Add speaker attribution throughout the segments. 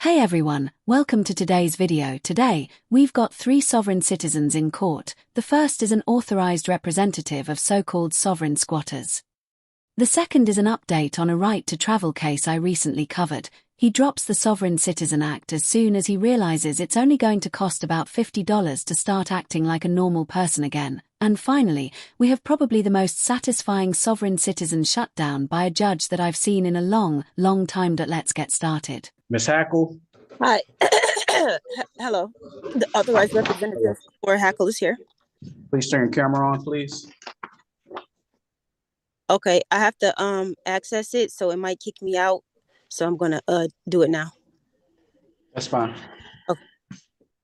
Speaker 1: Hey everyone, welcome to today's video. Today, we've got three sovereign citizens in court. The first is an authorized representative of so-called sovereign squatters. The second is an update on a right to travel case I recently covered. He drops the Sovereign Citizen Act as soon as he realizes it's only going to cost about $50 to start acting like a normal person again. And finally, we have probably the most satisfying sovereign citizen shutdown by a judge that I've seen in a long time. Let's get started.
Speaker 2: Ms. Hackle.
Speaker 3: Hi. Hello. The authorized representative for Hackle is here.
Speaker 2: Please turn your camera on, please.
Speaker 3: Okay, I have to access it, so it might kick me out. So I'm gonna do it now.
Speaker 2: That's fine.
Speaker 3: Okay.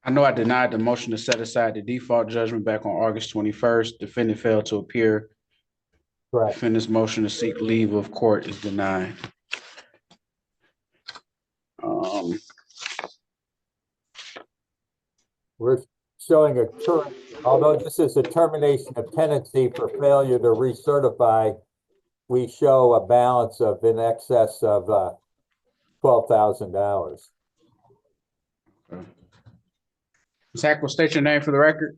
Speaker 2: I know I denied the motion to set aside the default judgment back on August 21st. Defendant failed to appear.
Speaker 4: Correct.
Speaker 2: Defendant's motion to seek leave of court is denied.
Speaker 4: We're showing a current, although this is a termination of tenancy for failure to recertify, we show a balance of in excess of $12,000.
Speaker 2: Okay. Ms. Hackle, state your name for the record.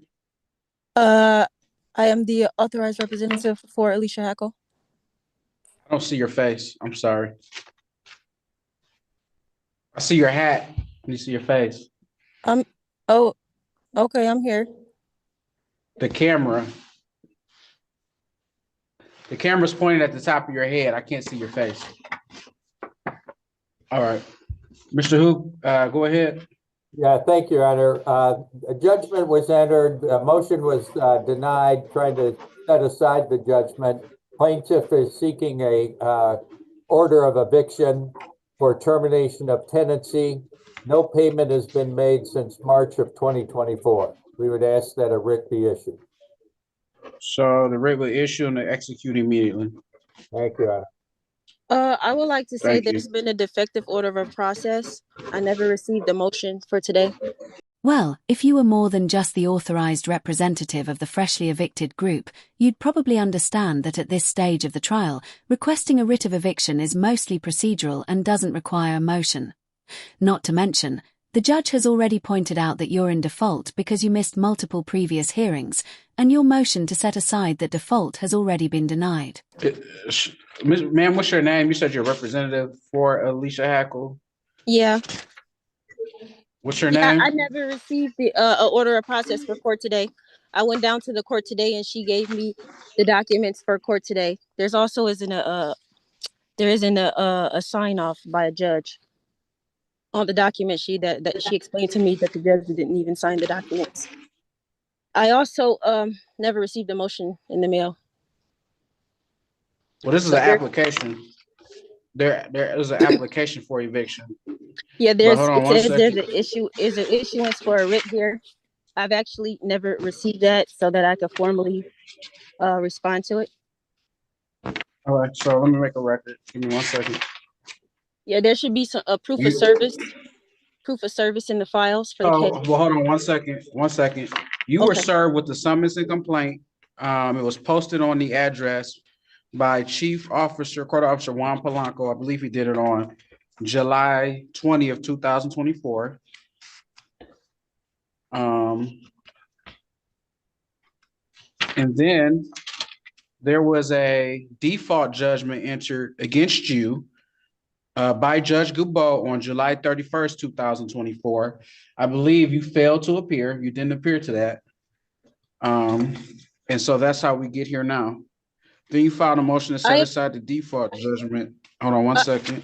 Speaker 3: I am the authorized representative for Alicia Hackle.
Speaker 2: I don't see your face. I'm sorry. I see your hat. Let me see your face.
Speaker 3: Oh, okay, I'm here.
Speaker 2: The camera's pointing at the top of your head. I can't see your face. All right. Mr. Hoop, go ahead.
Speaker 4: Yeah, thank you, Your Honor. A judgment was entered, a motion was denied, trying to set aside the judgment. Plaintiff is seeking a order of eviction for termination of tenancy. No payment has been made since March of 2024. We would ask that a writ be issued.
Speaker 2: So the writ will issue and execute immediately.
Speaker 4: Thank you, Your Honor.
Speaker 3: I would like to say there's been a defective order of process. I never received a motion for today.
Speaker 1: Well, if you were more than just the authorized representative of the freshly evicted group, you'd probably understand that at this stage of the trial, requesting a writ of eviction is mostly procedural and doesn't require a motion. Not to mention, the judge has already pointed out that you're in default because you missed multiple previous hearings, and your motion to set aside that default has already been denied.
Speaker 2: Ma'am, what's your name? You said you're representative for Alicia Hackle.
Speaker 3: Yeah.
Speaker 2: What's your name?
Speaker 3: I never received the order of process for court today. I went down to the court today and she gave me the documents for court today. There's also isn't a sign off by a judge on the document that she explained to me that the judge didn't even sign the documents. I also never received a motion in the mail.
Speaker 2: Well, this is an application. There is an application for eviction.
Speaker 3: Yeah, there's an issuance for a writ here. I've actually never received that so that I could formally respond to it.
Speaker 2: All right, so let me make a record. Give me 1 second.
Speaker 3: Yeah, there should be some proof of service in the files for the case.
Speaker 2: Well, hold on 1 second. 1 second. You were served with the summons and complaint. It was posted on the address by Chief Officer, Court Officer Juan Polanco. I believe he did it on July 20th, 2024. And then there was a default judgment entered against you by Judge Goubeau on July 31st, 2024. I believe you failed to appear. You didn't appear to that. And so that's how we get here now. Then you filed a motion to set aside the default judgment. Hold on 1 second.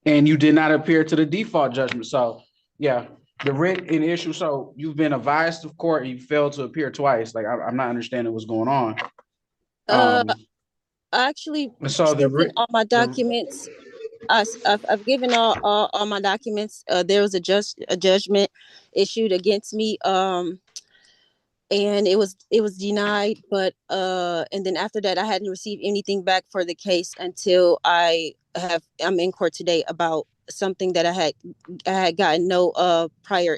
Speaker 2: And you did not appear to the default judgment. So yeah, the writ in issue. So you've been advised of court and you failed to appear twice. Like I'm not understanding what's going on.
Speaker 3: I actually
Speaker 2: so the writ,
Speaker 3: all my documents. I've given all my documents. There was a judgment issued against me. And it was denied, but and then after that I hadn't received anything back for the case until I'm in court today about something that I had gotten no prior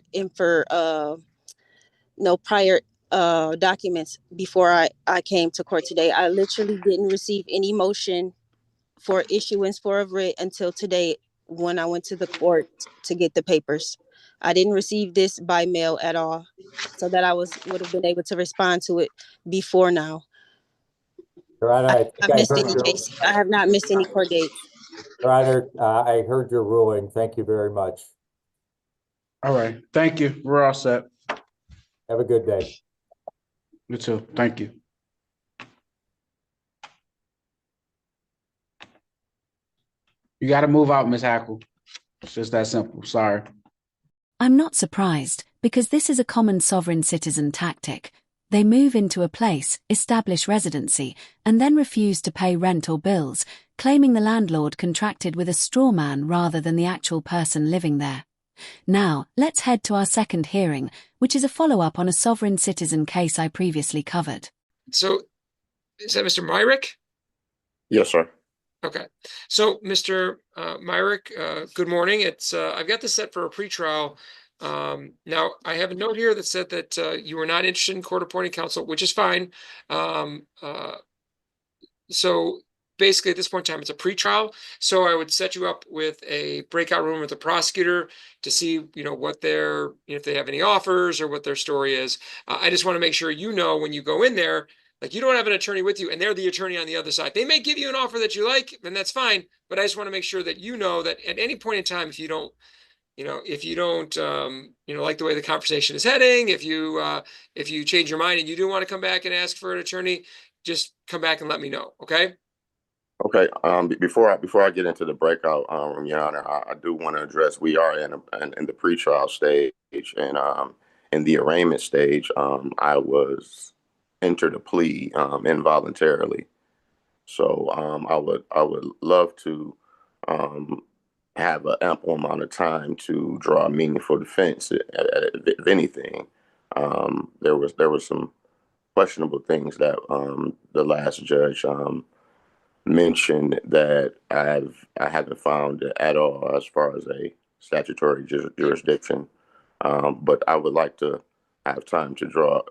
Speaker 3: documents before I came to court today. I literally didn't receive any motion for issuance for a writ until today when I went to the court to get the papers. I didn't receive this by mail at all, so that I would have been able to respond to it before now.
Speaker 4: Your Honor, I think I heard your,
Speaker 3: I have not missed any court dates.
Speaker 4: Your Honor, I heard your ruling. Thank you very much.
Speaker 2: All right. Thank you. We're all set.
Speaker 4: Have a good day.
Speaker 2: You too. Thank you. You got to move out, Ms. Hackle. It's just that simple. Sorry.
Speaker 1: I'm not surprised, because this is a common sovereign citizen tactic. They move into a place, establish residency, and then refuse to pay rent or bills, claiming the landlord contracted with a straw man rather than the actual person living there. Now, let's head to our second hearing, which is a follow-up on a sovereign citizen case I previously covered.
Speaker 5: So, is that Mr. Myrick?
Speaker 6: Yes, sir.
Speaker 5: Okay. So, Mr. Myrick, good morning. I've got this set for a pretrial. Now, I have a note here that said that you were not interested in court-appointed counsel, which is fine. So, basically, at this point in time, it's a pretrial. So, I would set you up with a breakout room with the prosecutor to see, what if they have any offers or what their story is. I just want to make sure when you go in there, like you don't have an attorney with you and they're the attorney on the other side. They may give you an offer that you like, and that's fine. But I just want to make sure that that at any point in time, if you don't like the way the conversation is heading, if you change your mind and you do want to come back and ask for an attorney, just come back and let me know. Okay.
Speaker 6: Okay. Before I get into the breakout room, Your Honor, I do want to address we are in the pretrial stage, and in the arraignment stage, I was entered a plea involuntarily. So I would love to have an ample amount of time to draw a meaningful defense. If anything, there was some questionable things that the last judge mentioned that I haven't found at all as far as a statutory jurisdiction. But I would like to have time to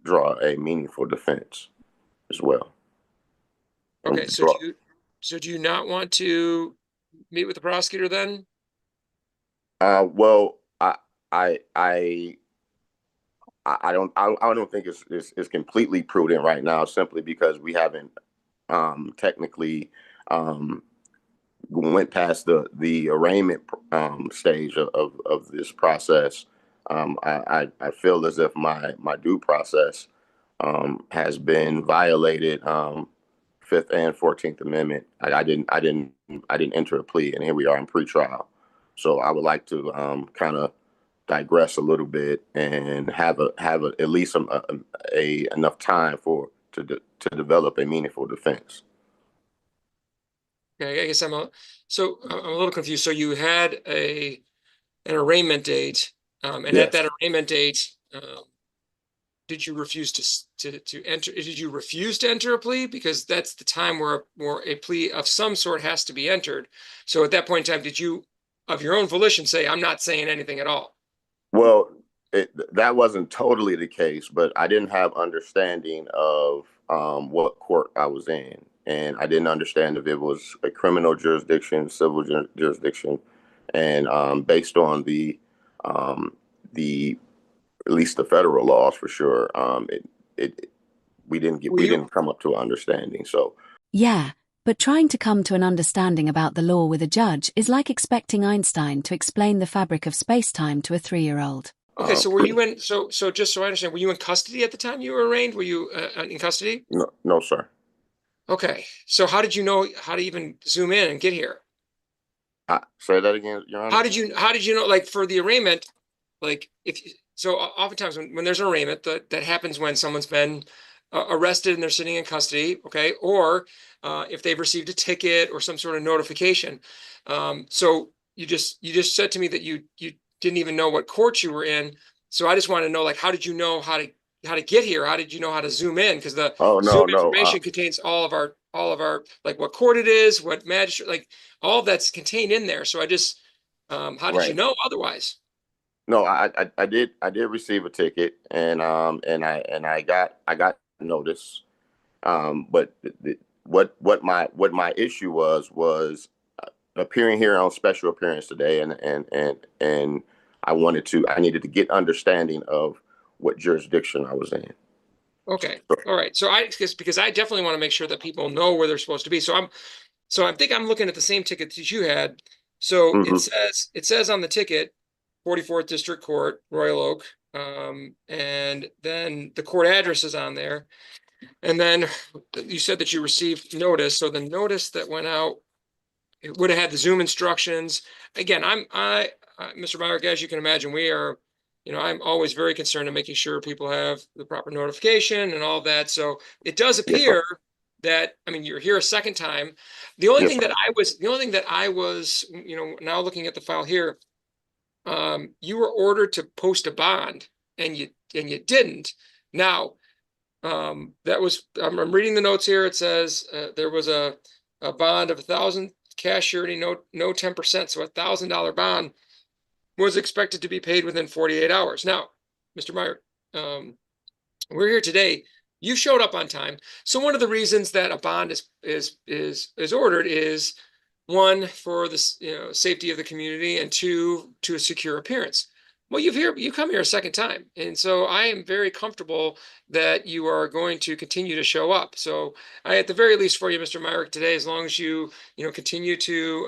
Speaker 6: draw a meaningful defense as well.
Speaker 5: Okay, so do you not want to meet with the prosecutor then?
Speaker 6: Well, I don't think it's completely prudent right now, simply because we haven't technically went past the arraignment stage of this process. I feel as if my due process has been violated. Fifth and 14th Amendment. I didn't enter a plea, and here we are in pretrial. So I would like to kind of digress a little bit and have at least enough time to develop a meaningful defense.
Speaker 5: Okay, I guess I'm a little confused. So you had an arraignment date, and
Speaker 6: Yes.
Speaker 5: at that arraignment date, did you refuse to enter? Did you refuse to enter a plea? Because that's the time where a plea of some sort has to be entered. So at that point in time, did you, of your own volition, say, I'm not saying anything at all?
Speaker 6: Well, that wasn't totally the case, but I didn't have understanding of what court I was in. And I didn't understand if it was a criminal jurisdiction, civil jurisdiction. And based on the at least the federal laws for sure, we didn't come up to an understanding. So
Speaker 1: Yeah, but trying to come to an understanding about the law with a judge is like expecting Einstein to explain the fabric of space-time to a 3-year-old.
Speaker 5: Okay, so were you in? So just so I understand, were you in custody at the time you were arraigned? Were you in custody?
Speaker 6: No, sir.
Speaker 5: Okay, so how did you know how to even zoom in and get here?
Speaker 6: Say that again, Your Honor.
Speaker 5: How did you know, like, for the arraignment, like, so oftentimes when there's an arraignment, that happens when someone's been arrested and they're sitting in custody, okay, or if they've received a ticket or some sort of notification. So you just said to me that you didn't even know what court you were in. So I just want to know, like, how did you know how to get here? How did you know how to zoom in? Because the Zoom information contains all of our like what court it is, what magistrate, like all of that's contained in there. So I just how did you know otherwise?
Speaker 6: No, I did receive a ticket, and I got notice. But what my issue was appearing here on special appearance today, and I needed to get understanding of what jurisdiction I was in.
Speaker 5: Okay. All right. So because I definitely want to make sure that people know where they're supposed to be. So I think I'm looking at the same ticket that you had. So
Speaker 6: Mm-hmm.
Speaker 5: it says on the ticket, 44th District Court, Royal Oak. And then the court address is on there. And then you said that you received notice. So the notice that went out, it would have had the Zoom instructions. Again, Mr. Myrick, as you can imagine, I'm always very concerned in making sure people have the proper notification and all that. So it does appear that, I mean, you're here a second time. The only thing that I was, now looking at the file here, you were ordered to post a bond and you didn't. Now, I'm reading the notes here. It says there was a bond of 1,000 cash surety, no 10%. So $1,000 bond was expected to be paid within 48 hours. Now, Mr. Meyer, we're here today. You showed up on time. So one of the reasons that a bond is ordered is, one, for the safety of the community, and two, to a secure appearance. Well, you come here a second time, and so I am very comfortable that you are going to continue to show up. So at the very least for you, Mr. Myrick, today, as long as you continue to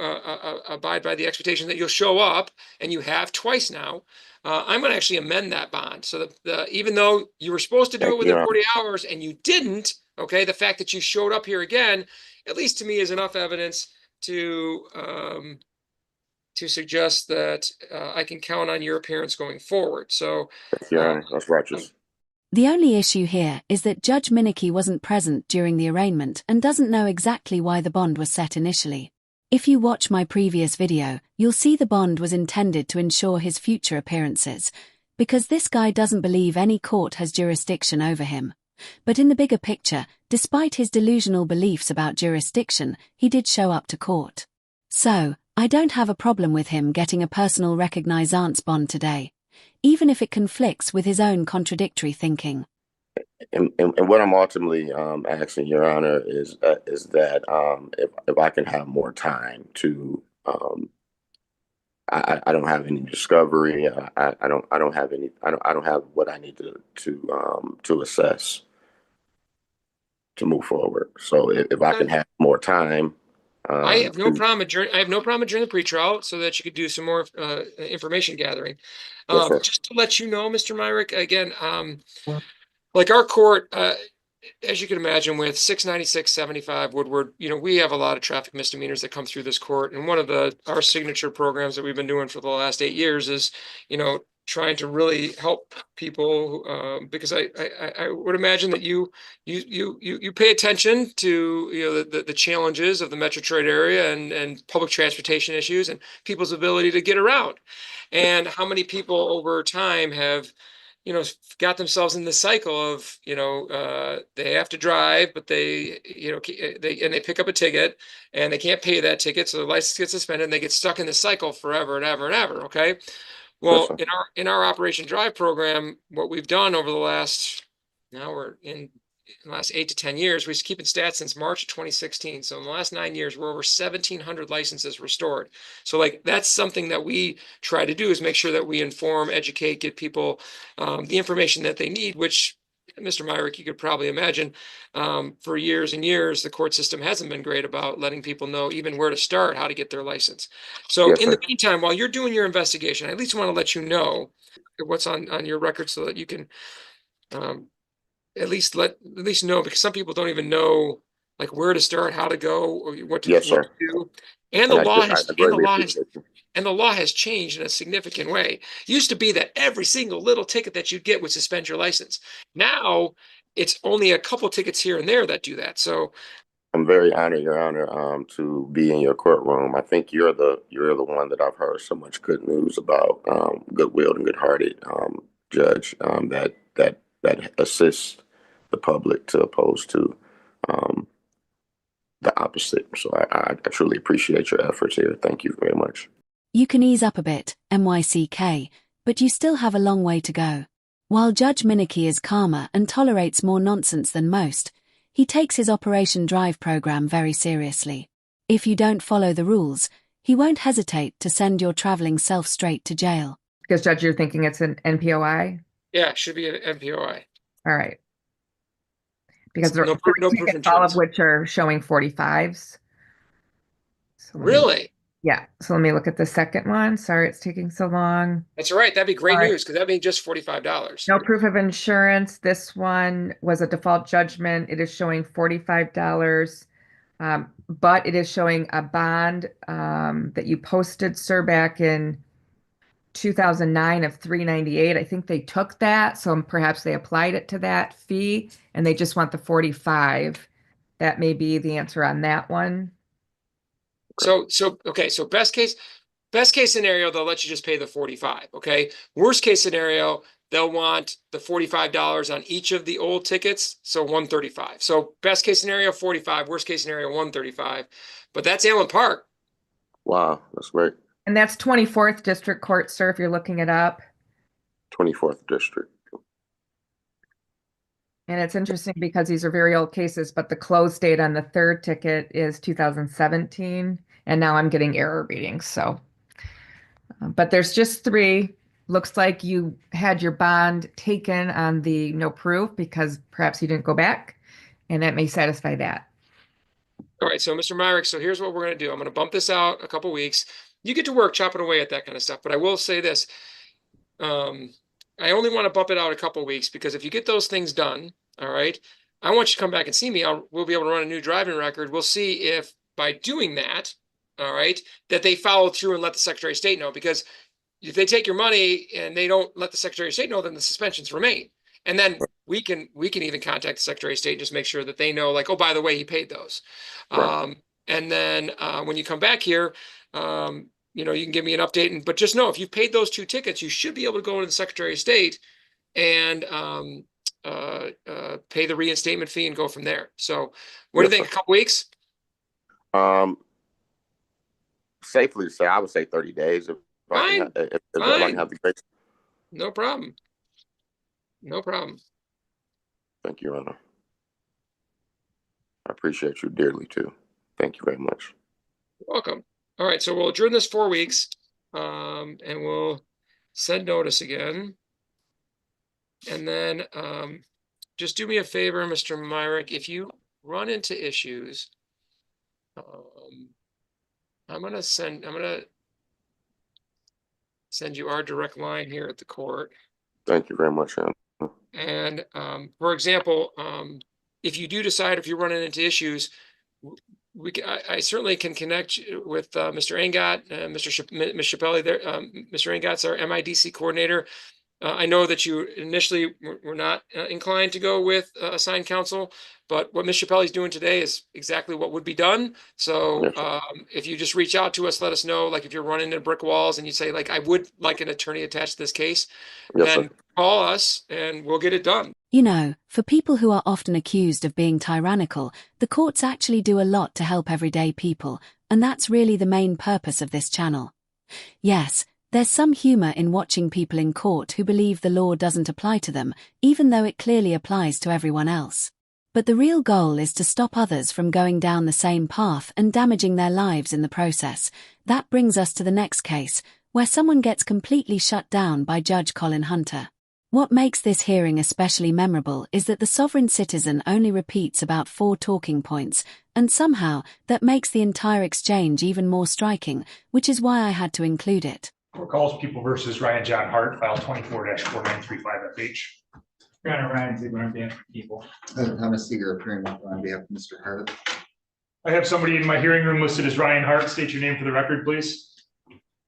Speaker 5: abide by the expectation that you'll show up, and you have twice now, I'm going to actually amend that bond. So that even though you were supposed to do it within 40 hours and you didn't, okay, the fact that you showed up here again, at least to me, is enough evidence to suggest that I can count on your appearance going forward. So
Speaker 6: that's righteous.
Speaker 1: The only issue here is that Judge Minicky wasn't present during the arraignment and doesn't know exactly why the bond was set initially. If you watch my previous video, you'll see the bond was intended to ensure his future appearances, because this guy doesn't believe any court has jurisdiction over him. But in the bigger picture, despite his delusional beliefs about jurisdiction, he did show up to court. So, I don't have a problem with him getting a personal recognizance bond today, even if it conflicts with his own contradictory thinking.
Speaker 6: And what I'm ultimately asking, Your Honor, is that if I can have more time to, I don't have any discovery. I don't have what I need to assess to move forward. So if I can have more time.
Speaker 5: I have no problem adjourning the pretrial so that you could do some more information gathering. Just to let you know, Mr. Myrick, again, like our court, as you can imagine, with 696-75 Woodward, we have a lot of traffic misdemeanors that come through this court. And one of our signature programs that we've been doing for the last 8 years is, trying to really help people, because I would imagine that you pay attention to the challenges of the Metro Detroit area and public transportation issues and people's ability to get around, and how many people over time have got themselves in the cycle of they have to drive, but they pick up a ticket and they can't pay that ticket, so their license gets suspended and they get stuck in the cycle forever and ever and ever. Okay. Well, in our Operation Drive program, what we've done over the last 8 to 10 years, we're keeping stats since March of 2016. So in the last 9 years, we're over 1,700 licenses restored. So that's something that we try to do, is make sure that we inform, educate, get people the information that they need, which, Mr. Myrick, you could probably imagine, for years and years, the court system hasn't been great about letting people know even where to start, how to get their license. So in the meantime, while you're doing your investigation, I at least want to let you know what's on your record so that you can at least know, because some people don't even know where to start, how to go, or what to do. And the law has changed in a significant way. It used to be that every single little ticket that you'd get would suspend your license. Now it's only a couple tickets here and there that do that. So
Speaker 6: I'm very honored, Your Honor, to be in your courtroom. I think you're the one that I've heard so much good news about, goodwill and good-hearted judge that assists the public, to oppose to the opposite. So I truly appreciate your efforts here. Thank you very much.
Speaker 1: You can ease up a bit, MYCK. But you still have a long way to go. While Judge Minicky is calmer and tolerates more nonsense than most, he takes his Operation Drive program very seriously. If you don't follow the rules, he won't hesitate to send your traveling self straight to jail.
Speaker 7: Because, Judge, you're thinking it's an NPOI?
Speaker 5: Yeah, it should be an MPOI.
Speaker 7: All right. Because there
Speaker 5: No
Speaker 7: are
Speaker 5: proof
Speaker 7: tickets, all of
Speaker 5: insurance.
Speaker 7: which are showing 45s. So
Speaker 5: Really?
Speaker 7: Yeah. So let me look at the second one. Sorry, it's taking so long.
Speaker 5: That's all right. That'd be great
Speaker 7: All right.
Speaker 5: news because that'd be just $45.
Speaker 7: No proof of insurance. This one was a default judgment. It is showing $45. But it is showing a bond that you posted, sir, back in 2009 of $398. I think they took that, so perhaps they applied it to that fee, and they just want the 45. That may be the answer on that one.
Speaker 5: So okay. So best case scenario, they'll let you just pay the 45. Okay. Worst case scenario, they'll want the $45 on each of the old tickets, so $135. So best case scenario, 45. Worst case scenario, $135. But that's Allen Park.
Speaker 6: Wow, that's great.
Speaker 7: And that's 24th District Court, sir, if you're looking it up.
Speaker 6: 24th District.
Speaker 7: And it's interesting because these are very old cases, but the close date on the third ticket is 2017. And now I'm getting error readings. So, but there's just 3. Looks like you had your bond taken on the no proof because perhaps you didn't go back, and that may satisfy that.
Speaker 5: All right. So Mr. Myrick, so here's what we're going to do. I'm going to bump this out a couple weeks. You get to work chopping away at that kind of stuff. But I will say this. I only want to bump it out a couple weeks because if you get those things done, all right, I want you to come back and see me. We'll be able to run a new driving record. We'll see if by doing that, all right, that they follow through and let the Secretary of State know. Because if they take your money and they don't let the Secretary of State know, then the suspensions remain. And then we can even contact the Secretary of State and just make sure that they know, like, oh, by the way, he paid those. Right. And then when you come back here, you know, you can give me an update. But just know, if you've paid those 2 tickets, you should be able to go into the Secretary of State and pay the reinstatement fee and go from there. So what do you think? A couple weeks?
Speaker 6: Safely to say, I would say 30 days. If I can have the grace.
Speaker 5: No problem. No problem.
Speaker 6: Thank you, Honor. I appreciate you dearly too. Thank you very much.
Speaker 5: You're welcome. All right, so we'll adjourn this 4 weeks, and we'll send notice again. And then just do me a favor, Mr. Myrick, if you run into issues, I'm gonna send you our direct line here at the court.
Speaker 6: Thank you very much, Honor.
Speaker 5: And for example, if you do decide, if you're running into issues, I certainly can connect with Mr. Angot, Ms. Chappelli there. Mr. Angot's our MIDC coordinator. I know that you initially were not inclined to go with assigned counsel, but what Ms. Chappelli's doing today is exactly what would be done. So if you just reach out to us, let us know, like if you're running into brick walls and you say, like, I would like an attorney attached to this case, then call us and we'll get it done.
Speaker 1: You know, for people who are often accused of being tyrannical, the courts actually do a lot to help everyday people, and that's really the main purpose of this channel. Yes, there's some humor in watching people in court who believe the law doesn't apply to them, even though it clearly applies to everyone else. But the real goal is to stop others from going down the same path and damaging their lives in the process. That brings us to the next case, where someone gets completely shut down by Judge Colin Hunter. What makes this hearing especially memorable is that the sovereign citizen only repeats about 4 talking points, and somehow that makes the entire exchange even more striking, which is why I had to include it.
Speaker 8: Court calls People versus Ryan John Hart, file 24-4935FH. Your Honor, Ryan Ziegler on behalf of People.
Speaker 9: Thomas Seeger appearing on behalf of Mr. Hart.
Speaker 8: I have somebody in my hearing room listed as Ryan Hart. State your name for the record, please.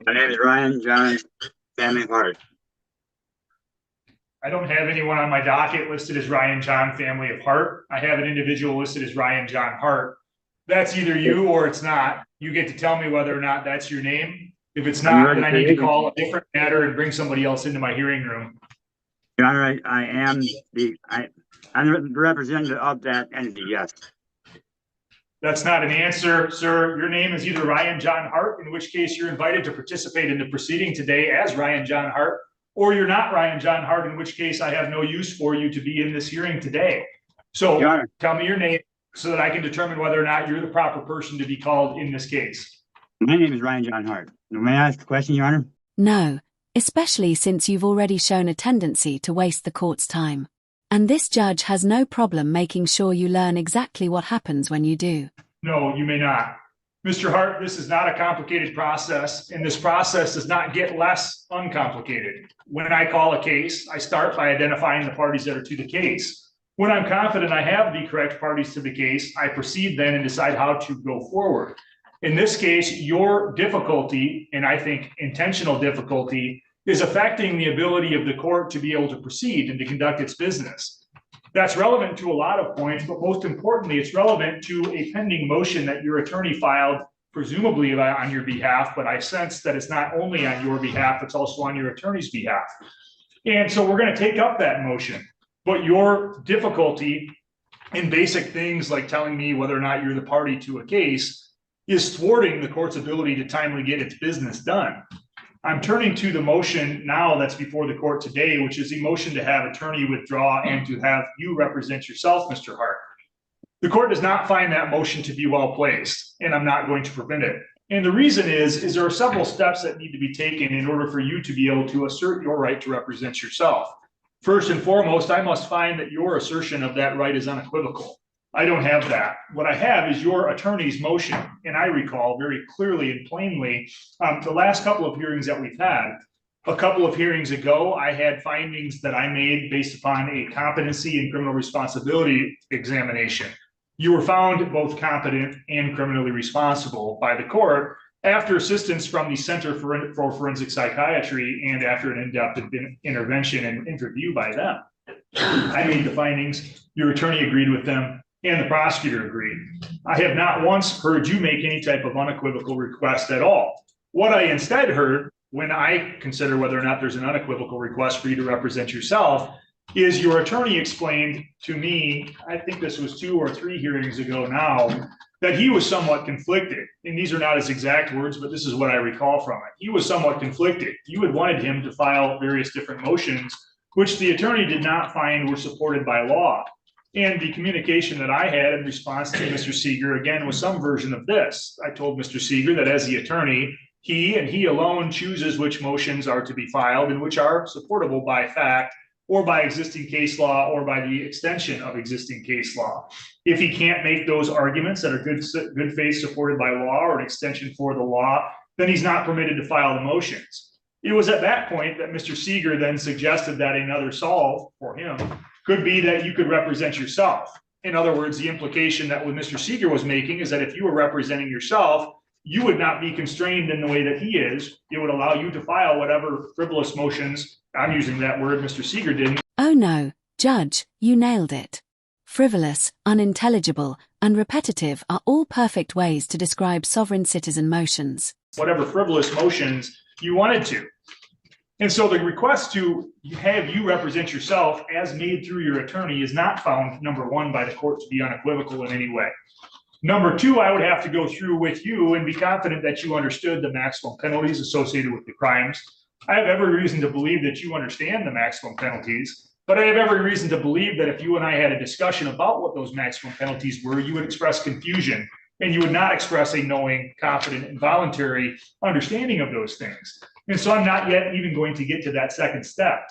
Speaker 10: My name is Ryan John Family Hart.
Speaker 8: I don't have anyone on my docket listed as Ryan John Family of Hart. I have an individual listed as Ryan John Hart. That's either you or it's not. You get to tell me whether or not that's your name. If it's not, then I need to call a different matter and bring somebody else into my hearing room.
Speaker 10: Your Honor, I'm the representative of that entity, yes.
Speaker 8: That's not an answer, sir. Your name is either Ryan John Hart, in which case you're invited to participate in the proceeding today as Ryan John Hart, or you're not Ryan John Hart, in which case I have no use for you to be in this hearing today. So tell me your name so that I can determine whether or not you're the proper person to be called in this case.
Speaker 10: My name is Ryan John Hart. May I ask a question, Your Honor?
Speaker 1: No, especially since you've already shown a tendency to waste the court's time. And this judge has no problem making sure you learn exactly what happens when you do.
Speaker 8: No, you may not. Mr. Hart, this is not a complicated process, and this process does not get less uncomplicated. When I call a case, I start by identifying the parties that are to the case. When I'm confident I have the correct parties to the case, I proceed then and decide how to go forward. In this case, your difficulty, and I think intentional difficulty, is affecting the ability of the court to be able to proceed and to conduct its business. That's relevant to a lot of points, but most importantly, it's relevant to a pending motion that your attorney filed, presumably on your behalf, but I sense that it's not only on your behalf, it's also on your attorney's behalf. And so we're going to take up that motion, but your difficulty in basic things like telling me whether or not you're the party to a case is thwarting the court's ability to timely get its business done. I'm turning to the motion now that's before the court today, which is a motion to have attorney withdraw and to have you represent yourself, Mr. Hart. The court does not find that motion to be well placed, and I'm not going to prevent it. And the reason is there are several steps that need to be taken in order for you to be able to assert your right to represent yourself. First and foremost, I must find that your assertion of that right is unequivocal. I don't have that. What I have is your attorney's motion. And I recall very clearly and plainly the last couple of hearings that we've had. A couple of hearings ago, I had findings that I made based upon a competency and criminal responsibility examination. You were found both competent and criminally responsible by the court after assistance from the Center for Forensic Psychiatry and after an in-depth intervention and interview by them. I made the findings, your attorney agreed with them, and the prosecutor agreed. I have not once heard you make any type of unequivocal request at all. What I instead heard when I consider whether or not there's an unequivocal request for you to represent yourself is your attorney explained to me, I think this was 2 or 3 hearings ago now, that he was somewhat conflicted. And these are not his exact words, but this is what I recall from it. He was somewhat conflicted. You had wanted him to file various different motions, which the attorney did not find were supported by law. And the communication that I had in response to Mr. Seeger, again, was some version of this. I told Mr. Seeger that as the attorney, he and he alone chooses which motions are to be filed and which are supportable by fact or by existing case law or by the extension of existing case law. If he can't make those arguments that are good faith supported by law or an extension for the law, then he's not permitted to file the motions. It was at that point that Mr. Seeger then suggested that another solve for him could be that you could represent yourself. In other words, the implication that what Mr. Seeger was making is that if you were representing yourself, you would not be constrained in the way that he is. It would allow you to file whatever frivolous motions, I'm using that word, Mr. Seeger didn't.
Speaker 1: Oh no, Judge, you nailed it. Frivolous, unintelligible, and repetitive are all perfect ways to describe sovereign citizen motions.
Speaker 8: Whatever frivolous motions you wanted to. And so the request to have you represent yourself as made through your attorney is not found, number one, by the court to be unequivocal in any way. Number two, I would have to go through with you and be confident that you understood the maximum penalties associated with the crimes. I have every reason to believe that you understand the maximum penalties, but I have every reason to believe that if you and I had a discussion about what those maximum penalties were, you would express confusion and you would not express a knowing, confident, and voluntary understanding of those things. And so I'm not yet even going to get to that second step.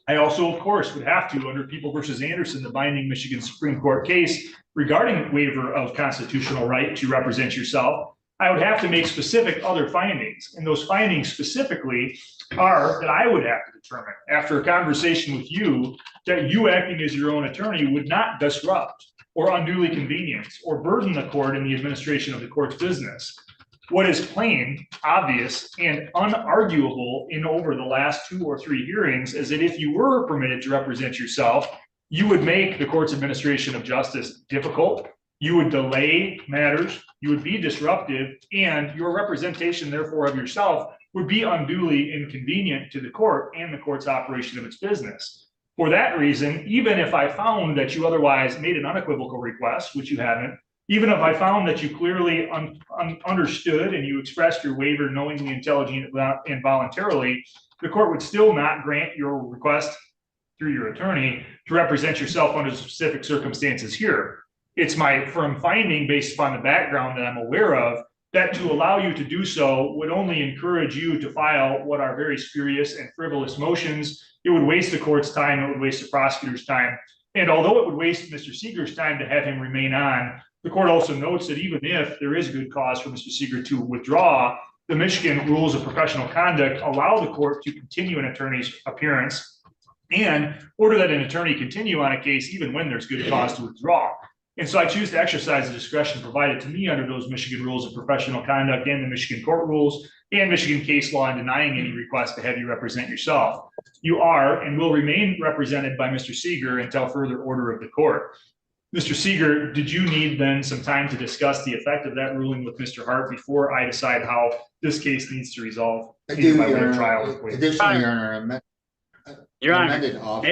Speaker 8: I also, of course, would have to, under People versus Anderson, the binding Michigan Supreme Court case regarding waiver of constitutional right to represent yourself, I would have to make specific other findings. And those findings specifically are that I would have to determine after a conversation with you that you acting as your own attorney would not disrupt or unduly convenience or burden the court in the administration of the court's business. What is plain, obvious, and unarguable in over the last 2 or 3 hearings is that if you were permitted to represent yourself, you would make the court's administration of justice difficult, you would delay matters, you would be disruptive, and your representation, therefore, of yourself would be unduly inconvenient to the court and the court's operation of its business. For that reason, even if I found that you otherwise made an unequivocal request, which you haven't, even if I found that you clearly understood and you expressed your waiver knowingly, intelligently, and voluntarily, the court would still not grant your request through your attorney to represent yourself under specific circumstances here. It's my firm finding, based upon the background that I'm aware of, that to allow you to do so would only encourage you to file what are very spurious and frivolous motions. It would waste the court's time, it would waste the prosecutor's time. And although it would waste Mr. Seeger's time to have him remain on, the court also notes that even if there is good cause for Mr. Seeger to withdraw, the Michigan rules of professional conduct allow the court to continue an attorney's appearance and order that an attorney continue on a case even when there's good cause to withdraw. And so I choose to exercise the discretion provided to me under those Michigan rules of professional conduct and the Michigan court rules and Michigan case law in denying any request to have you represent yourself. You are and will remain represented by Mr. Seeger until further order of the court. Mr. Seeger, did you need then some time to discuss the effect of that ruling with Mr. Hart before I decide how this case needs to resolve?
Speaker 9: I do,
Speaker 8: Your
Speaker 9: Your
Speaker 8: trial.
Speaker 9: Honor. Additionally, Your Honor,
Speaker 10: Your Honor,
Speaker 9: amended offer.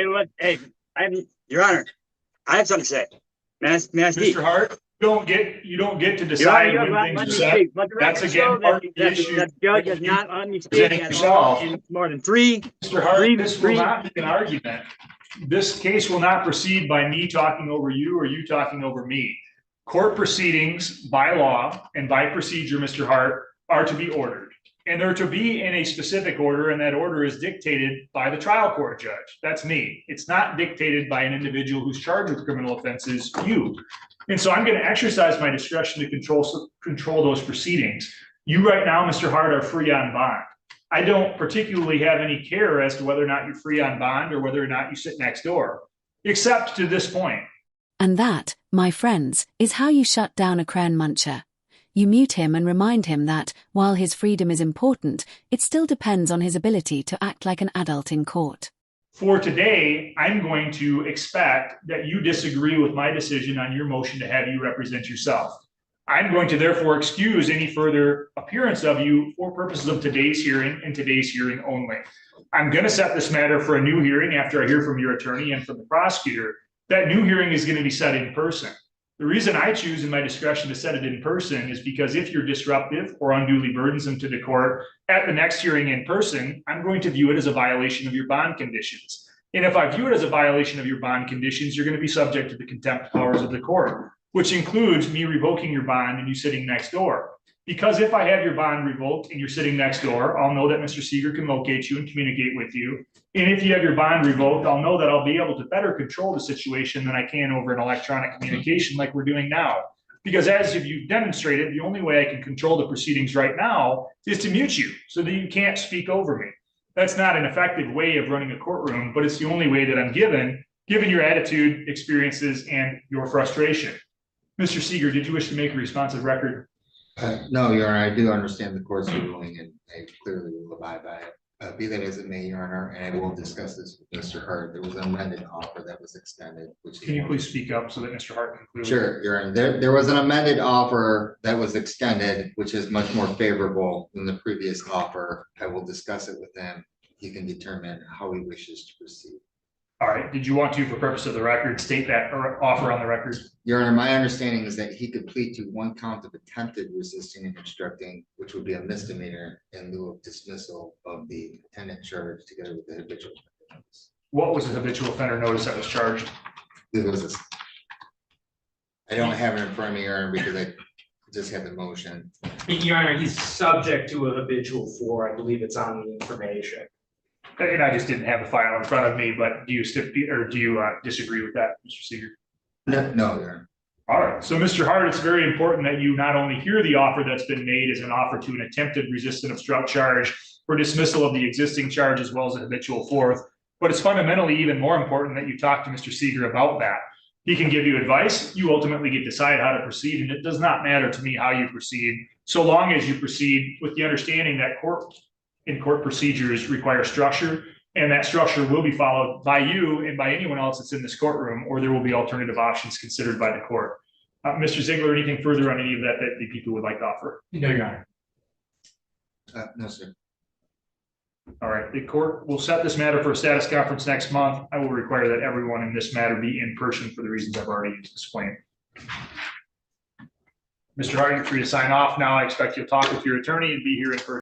Speaker 10: Your Honor, I have something to say. May I speak?
Speaker 8: Mr. Hart, you don't get to decide
Speaker 10: Your Honor,
Speaker 8: when
Speaker 10: let
Speaker 8: things
Speaker 10: me
Speaker 8: are
Speaker 10: speak.
Speaker 8: set.
Speaker 10: Let the
Speaker 8: That's
Speaker 10: record
Speaker 8: again
Speaker 10: show
Speaker 8: part of the
Speaker 10: that
Speaker 8: issue.
Speaker 10: the judge has not let me speak at all in more than three.
Speaker 8: Mr. Hart, this will not be an argument. This case will not proceed by me talking over you or you talking over me. Court proceedings by law and by procedure, Mr. Hart, are to be ordered. And they're to be in a specific order, and that order is dictated by the trial court judge. That's me. It's not dictated by an individual who's charged with criminal offenses, you. And so I'm going to exercise my discretion to control those proceedings. You right now, Mr. Hart, are free on bond. I don't particularly have any care as to whether or not you're free on bond or whether or not you sit next door, except to this point.
Speaker 1: And that, my friends, is how you shut down a crayon muncher. You mute him and remind him that, while his freedom is important, it still depends on his ability to act like an adult in court.
Speaker 8: For today, I'm going to expect that you disagree with my decision on your motion to have you represent yourself. I'm going to therefore excuse any further appearance of you for purposes of today's hearing and today's hearing only. I'm going to set this matter for a new hearing after I hear from your attorney and from the prosecutor. That new hearing is going to be set in person. The reason I choose in my discretion to set it in person is because if you're disruptive or unduly burdensome to the court at the next hearing in person, I'm going to view it as a violation of your bond conditions. And if I view it as a violation of your bond conditions, you're going to be subject to the contempt powers of the court, which includes me revoking your bond and you sitting next door. Because if I have your bond revoked and you're sitting next door, I'll know that Mr. Seeger can locate you and communicate with you. And if you have your bond revoked, I'll know that I'll be able to better control the situation than I can over an electronic communication like we're doing now. Because as you've demonstrated, the only way I can control the proceedings right now is to mute you so that you can't speak over me. That's not an effective way of running a courtroom, but it's the only way that I'm given your attitude, experiences, and your frustration. Mr. Seeger, did you wish to make a responsive record?
Speaker 9: No, Your Honor, I do understand the court's ruling and I clearly will abide by it. Be that as it may, Your Honor, and I will discuss this with Mr. Hart. There was an amended offer that was extended.
Speaker 8: Can you please speak up so that Mr. Hart can clearly?
Speaker 9: Sure, Your Honor. There was an amended offer that was extended, which is much more favorable than the previous offer. I will discuss it with him. He can determine how he wishes to proceed.
Speaker 8: All right. Did you want to, for purpose of the record, state that offer on the record?
Speaker 9: Your Honor, my understanding is that he could plead to one count of attempted resisting and obstructing, which would be a misdemeanor in lieu of dismissal of the attendant charge together with the habitual offender notice.
Speaker 8: What was the habitual offender notice that was charged?
Speaker 9: It was I don't have it in front of me, Your Honor, because I just had the motion.
Speaker 11: Your Honor, he's subject to a habitual 4. I believe it's on the information.
Speaker 8: And I just didn't have the file in front of me, but do you disagree with that, Mr. Seeger?
Speaker 9: No, Your Honor.
Speaker 8: All right. So, Mr. Hart, it's very important that you not only hear the offer that's been made as an offer to an attempted resist and obstruct charge for dismissal of the existing charge as well as a habitual 4th, but it's fundamentally even more important that you talk to Mr. Seeger about that. He can give you advice. You ultimately get to decide how to proceed, and it does not matter to me how you proceed, so long as you proceed with the understanding that court procedures require structure, and that structure will be followed by you and by anyone else that's in this courtroom, or there will be alternative options considered by the court. Mr. Ziegler, anything further on any of that the people would like to offer?
Speaker 11: No, Your Honor.
Speaker 9: No, sir.
Speaker 8: All right. The court will set this matter for a status conference next month. I will require that everyone in this matter be in person for the reasons I've already explained. Mr. Hart, you're free to sign off now. I expect you'll talk with your attorney and be here in person.